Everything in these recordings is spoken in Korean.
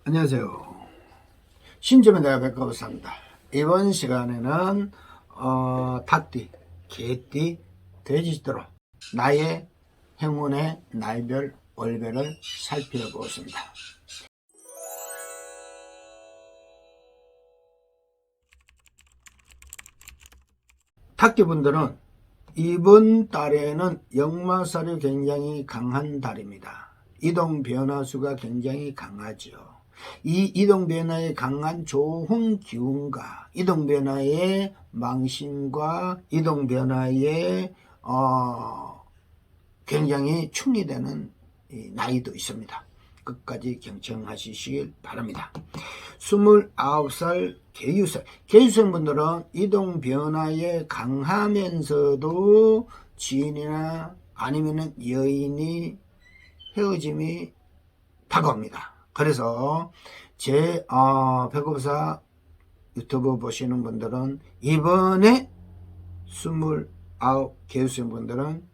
안녕하세요. 신점에 내가 백과사입니다. 이번 시간에는 닭띠, 개띠, 돼지띠로 나의 행운의 날별, 월별을 살펴보겠습니다. 닭띠분들은 이번 달에는 역마살이 굉장히 강한 달입니다. 이동 변화수가 굉장히 강하죠. 이 이동 변화에 강한 좋은 기운과 이동 변화의 망신과 이동 변화에 굉장히 충이 되는 나이도 있습니다. 끝까지 경청하시길 바랍니다. 29살 계유생분들은 이동 변화에 강하면서도 지인이나 아니면 여인이 헤어짐이 다가옵니다. 그래서 제 백업사 유튜브 보시는 분들은 이번에 29 계유생 분들은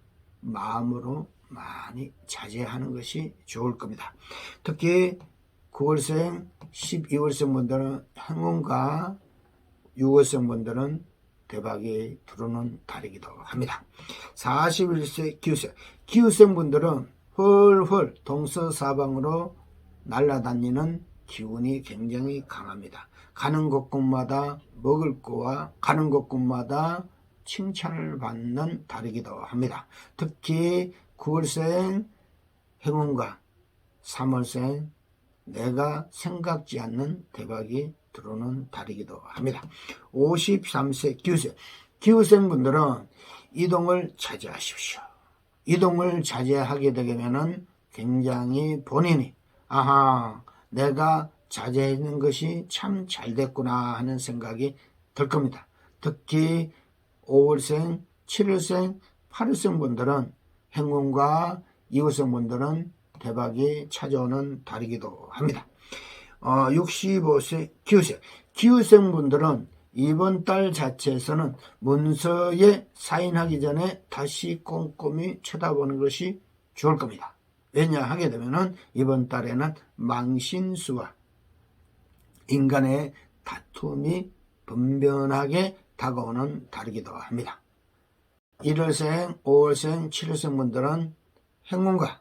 마음으로 많이 자제하는 것이 좋을 겁니다. 특히 9월생, 12월생 분들은 행운과 6월생 분들은 대박이 들어오는 달이기도 합니다. 41세 기후생 분들은 헐헐 동서사방으로 날아다니는 기운이 굉장히 강합니다. 가는 곳곳마다 먹을 거와 가는 곳곳마다 칭찬을 받는 달이기도 합니다. 특히 9월생 행운과 3월생 내가 생각지 않는 대박이 들어오는 달이기도 합니다. 53세 기후생 분들은 이동을 자제하십시오. 이동을 자제하게 되면은 굉장히 본인이 내가 자제하는 것이 참 잘 됐구나 하는 생각이 들 겁니다. 특히 5월생, 7월생, 8월생 분들은 행운과 2월생 분들은 대박이 찾아오는 달이기도 합니다. 65세 기후생 분들은 이번 달 자체에서는 문서에 사인하기 전에 다시 꼼꼼히 쳐다보는 것이 좋을 겁니다. 왜냐 하게 되면은 이번 달에는 망신수와 인간의 다툼이 번변하게 다가오는 달이기도 합니다. 1월생, 5월생, 7월생 분들은 행운과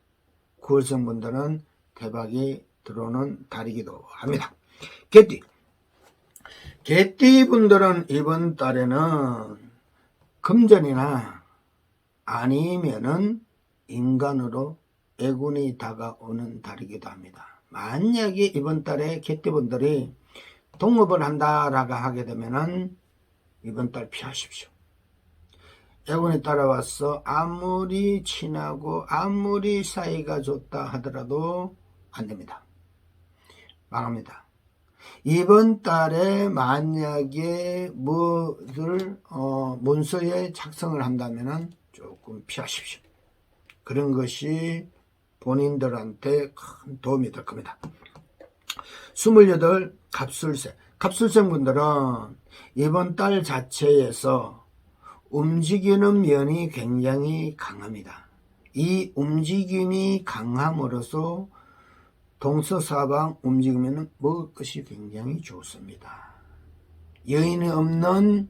9월생 분들은 대박이 들어오는 달이기도 합니다. 개띠 분들은 이번 달에는 금전이나 아니면은 인간으로 애군이 다가오는 달이기도 합니다. 만약에 이번 달에 개띠분들이 동업을 한다라고 하게 되면은 이번 달 피하십시오. 애군이 따라와서 아무리 친하고 아무리 사이가 좋다 하더라도 안 됩니다. 망합니다. 이번 달에 만약에 문서에 작성을 한다면은 조금 피하십시오. 그런 것이 본인들한테 큰 도움이 될 겁니다. 28 갑술생 분들은 이번 달 자체에서 움직이는 면이 굉장히 강합니다. 이 움직임이 강함으로써 동서사방 움직이면 먹을 것이 굉장히 좋습니다. 여인이 없는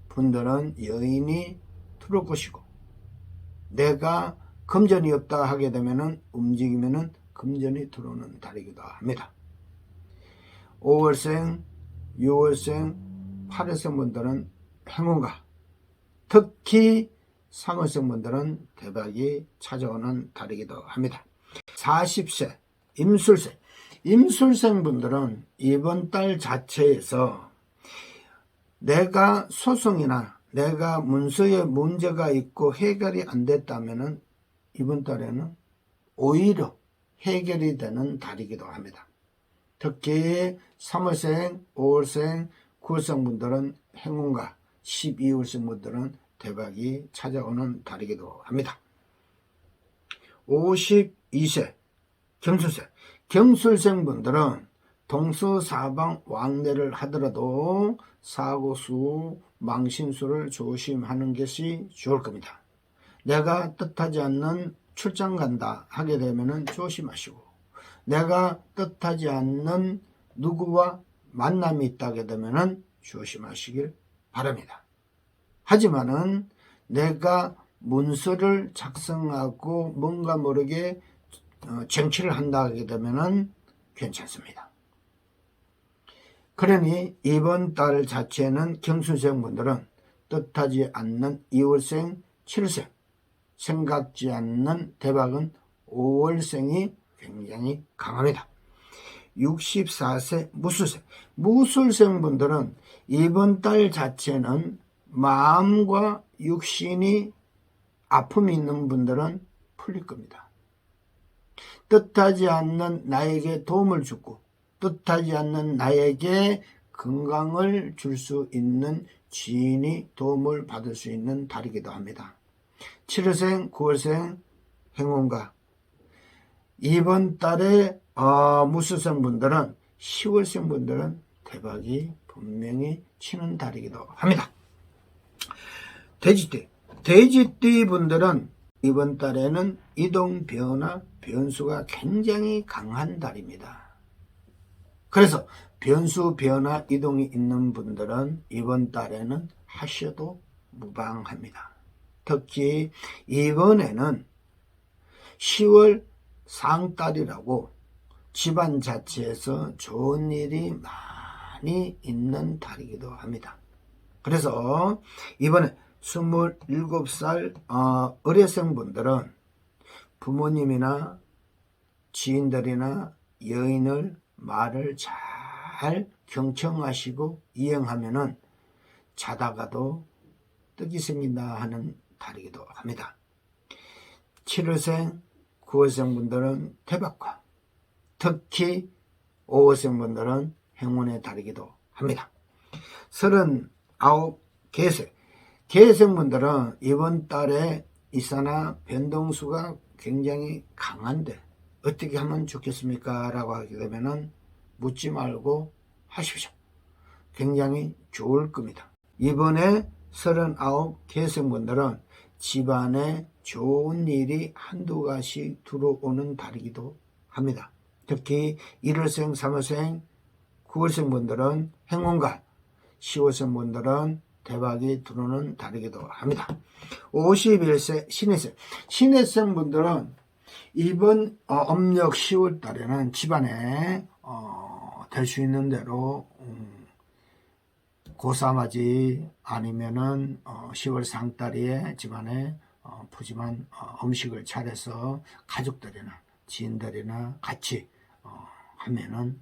분들은 여인이 들어올 것이고, 내가 금전이 없다 하게 되면은 움직이면은 금전이 들어오는 달이기도 합니다. 5월생, 6월생, 8월생 분들은 행운과 특히 3월생 분들은 대박이 찾아오는 달이기도 합니다. 40세 임술생 분들은 이번 달 자체에서 내가 소송이나 내가 문서에 문제가 있고 해결이 안 됐다면은 이번 달에는 오히려 해결이 되는 달이기도 합니다. 특히 3월생, 5월생, 9월생 분들은 행운과 12월생 분들은 대박이 찾아오는 달이기도 합니다. 52세 경술생 분들은 동서사방 왕래를 하더라도 사고수, 망신수를 조심하는 것이 좋을 겁니다. 내가 뜻하지 않는 출장 간다 하게 되면 조심하시고, 내가 뜻하지 않는 누구와 만남이 있다게 되면은 조심하시길 바랍니다. 하지만은 내가 문서를 작성하고 뭔가 모르게 쟁취를 한다 하게 되면은 괜찮습니다. 그러니 이번 달 자체는 경수생 분들은 뜻하지 않는 2월생, 7월생, 생각지 않는 대박은 5월생이 굉장히 강합니다. 64세 무술생, 무술생 분들은 이번 달 자체는 마음과 육신이 아픔이 있는 분들은 풀릴 겁니다. 뜻하지 않는 나에게 도움을 주고 뜻하지 않는 나에게 건강을 줄 수 있는 지인이 도움을 받을 수 있는 달이기도 합니다. 7월생, 9월생 행운가 이번 달에 무술생 분들은 10월생 분들은 대박이 분명히 치는 달이기도 합니다. 돼지띠 분들은 이번 달에는 이동 변화 변수가 굉장히 강한 달입니다. 그래서 변수 변화 이동이 있는 분들은 이번 달에는 하셔도 무방합니다. 특히 이번에는 10월 상달이라고 집안 자체에서 좋은 일이 많이 있는 달이기도 합니다. 그래서 이번에 27살 의뢰생 분들은 부모님이나 지인들이나 여인을 말을 잘 경청하시고 이행하면은 자다가도 떡이 생긴다 하는 달이기도 합니다. 7월생, 9월생 분들은 대박과 특히 5월생 분들은 행운의 달이기도 합니다. 39 계생 분들은 이번 달에 이사나 변동수가 굉장히 강한데 어떻게 하면 좋겠습니까? 라고 하게 되면은 묻지 말고 하십시오. 굉장히 좋을 겁니다. 이번에 39 계생분들은 집안에 좋은 일이 한두 가지 들어오는 달이기도 합니다. 특히 1월생, 3월생, 9월생 분들은 행운과 10월생 분들은 대박이 들어오는 달이기도 합니다. 51세 신해생 분들은 이번 âm 력 10월 달에는 집안에 될 수 있는 대로 고사맞이 아니면은 10월 상달에 집안에 푸짐한 음식을 차려서 가족들이나 지인들이나 같이 하면은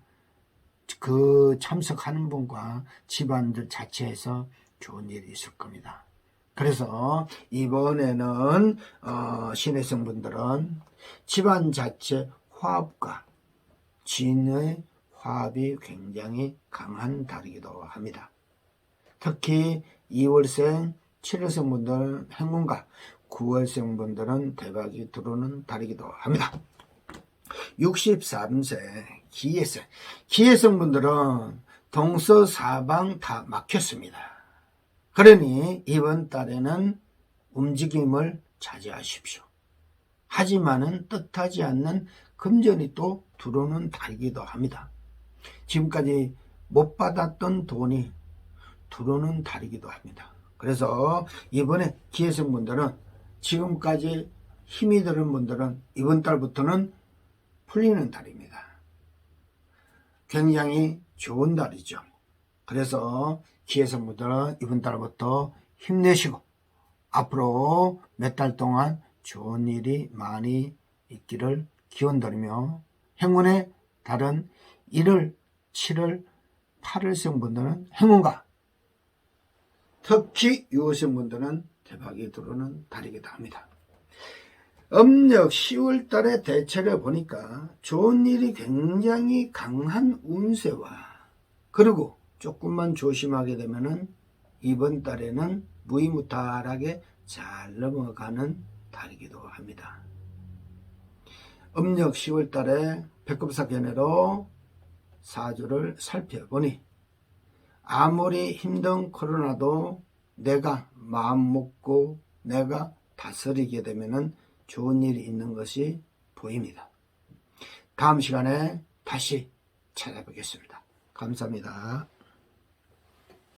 그 참석하는 분과 집안들 자체에서 좋은 일이 있을 겁니다. 그래서 이번에는 신해성 분들은 집안 자체 화합과 지인의 화합이 굉장히 강한 달이기도 합니다. 특히 2월생, 7월생 분들은 행운과 9월생 분들은 대박이 들어오는 달이기도 합니다. 63세 기해성 분들은 동서사방 다 막혔습니다. 그러니 이번 달에는 움직임을 자제하십시오. 하지만은 뜻하지 않는 금전이 또 들어오는 달이기도 합니다. 지금까지 못 받았던 돈이 들어오는 달이기도 합니다. 그래서 이번에 기해성 분들은 지금까지 힘이 드는 분들은 이번 달부터는 풀리는 달입니다. 굉장히 좋은 달이죠. 그래서 기해성 분들은 이번 달부터 힘내시고 앞으로 몇 달 동안 좋은 일이 많이 있기를 기원드리며 행운의 달은 1월, 7월, 8월생 분들은 행운과 특히 6월생 분들은 대박이 들어오는 달이기도 합니다. 음력 10월 달에 대체를 보니까 좋은 일이 굉장히 강한 운세와 그리고 조금만 조심하게 되면은 이번 달에는 무이무탈하게 잘 넘어가는 달이기도 합니다. 음력 10월 달에 백급사견해로 사주를 살펴보니 아무리 힘든 코로나도 내가 마음 먹고 내가 다스리게 되면은 좋은 일이 있는 것이 보입니다. 다음 시간에 다시 찾아뵙겠습니다. 감사합니다.